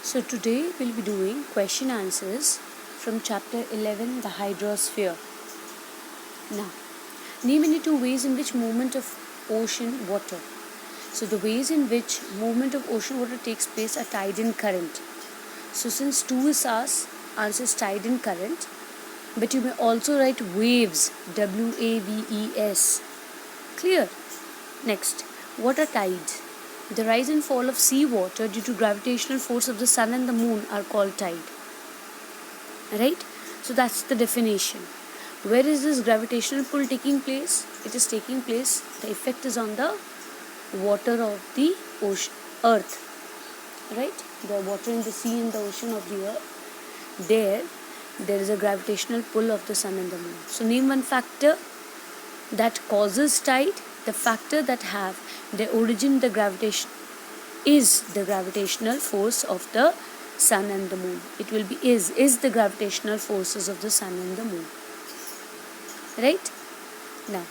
So today we'll be doing question answers from chapter 11, the hydrosphere. Now, name any two ways in which movement of ocean water. So the ways in which movement of ocean water takes place are tide and current. So since two is asked, answer is tide and current. But you may also write waves, W-A-V-E-S. Clear? Next, what are tides? The rise and fall of sea water due to gravitational force of the sun and the moon are called tide. Right? So that's the definition. Where is this gravitational pull taking place? It is taking place, the effect is on the water of the ocean, earth. Right? The water in the sea and the ocean of the earth. There is a gravitational pull of the sun and the moon. So name one factor that causes tide. The factor that have the origin the gravitation is the gravitational force of the sun and the moon. It will be is the gravitational forces of the sun and the moon. Right? Now,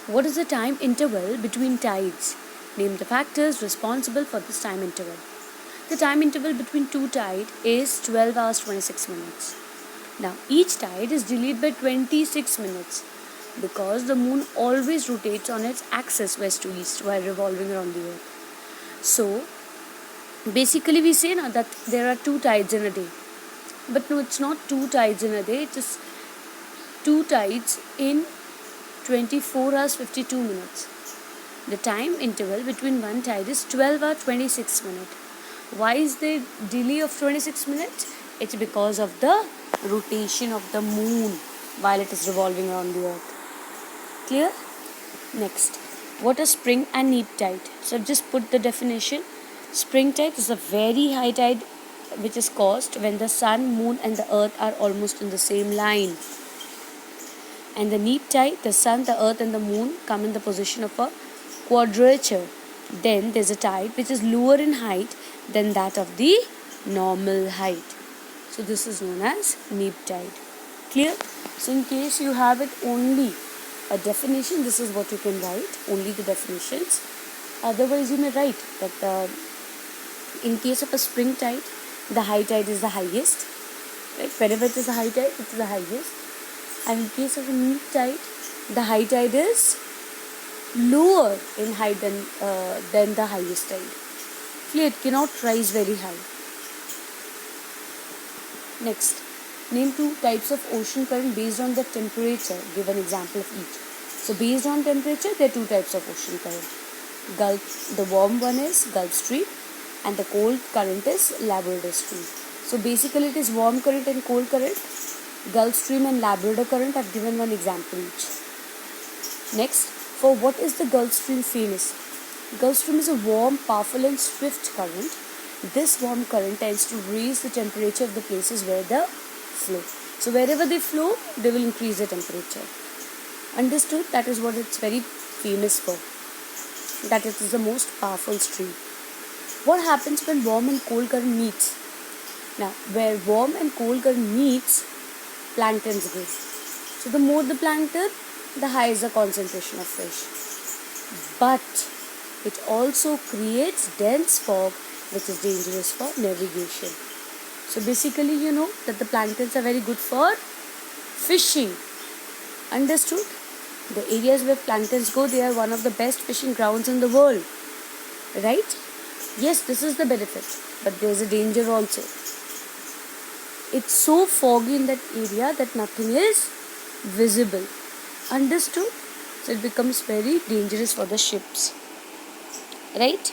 what is the time interval between tides? Name the factors responsible for this time interval. The time interval between two tides is 12 hours 26 minutes. Now, each tide is delayed by 26 minutes because the moon always rotates on its axis west to east while revolving around the earth. So, basically we say now that there are two tides in a day. But no, it's not two tides in a day. It is two tides in 24 hours 52 minutes. The time interval between one tide is 12 hours 26 minutes. Why is the delay of 26 minutes? It's because of the rotation of the moon while it is revolving around the earth. Clear? Next, what is spring and neap tide? So I've just put the definition. Spring tide is a very high tide which is caused when the sun, moon and the earth are almost in the same line. And the neap tide, the sun, the earth and the moon come in the position of a quadrature. Then there's a tide which is lower in height than that of the normal height. So this is known as neap tide. Clear? So in case you have it only a definition, this is what you can write, only the definitions. Otherwise you may write that in case of a spring tide, the high tide is the highest. Right? Wherever it is a high tide, it is the highest. And in case of a neap tide, the high tide is lower in height than the highest tide. Clear? It cannot rise very high. Next, name two types of ocean current based on the temperature. Give an example of each. So based on temperature, there are two types of ocean current. The warm one is Gulf Stream and the cold current is Labrador Stream. So basically it is warm current and cold current. Gulf Stream and Labrador current, I've given one example each. Next, for what is the Gulf Stream famous? Gulf Stream is a warm, powerful and swift current. This warm current tends to raise the temperature of the places where they flow. So wherever they flow, they will increase the temperature. Understood? That is what it's very famous for. That it is the most powerful stream. What happens when warm and cold current meets? Now, where warm and cold current meets, planktons grow. So the more the plankton, the higher is the concentration of fish. But it also creates dense fog which is dangerous for navigation. So basically you know that the planktons are very good for fishing. Understood? The areas where planktons go, they are one of the best fishing grounds in the world. Right? Yes, this is the benefit, but there is a danger also. It's so foggy in that area that nothing is visible. Understood? So it becomes very dangerous for the ships. Right?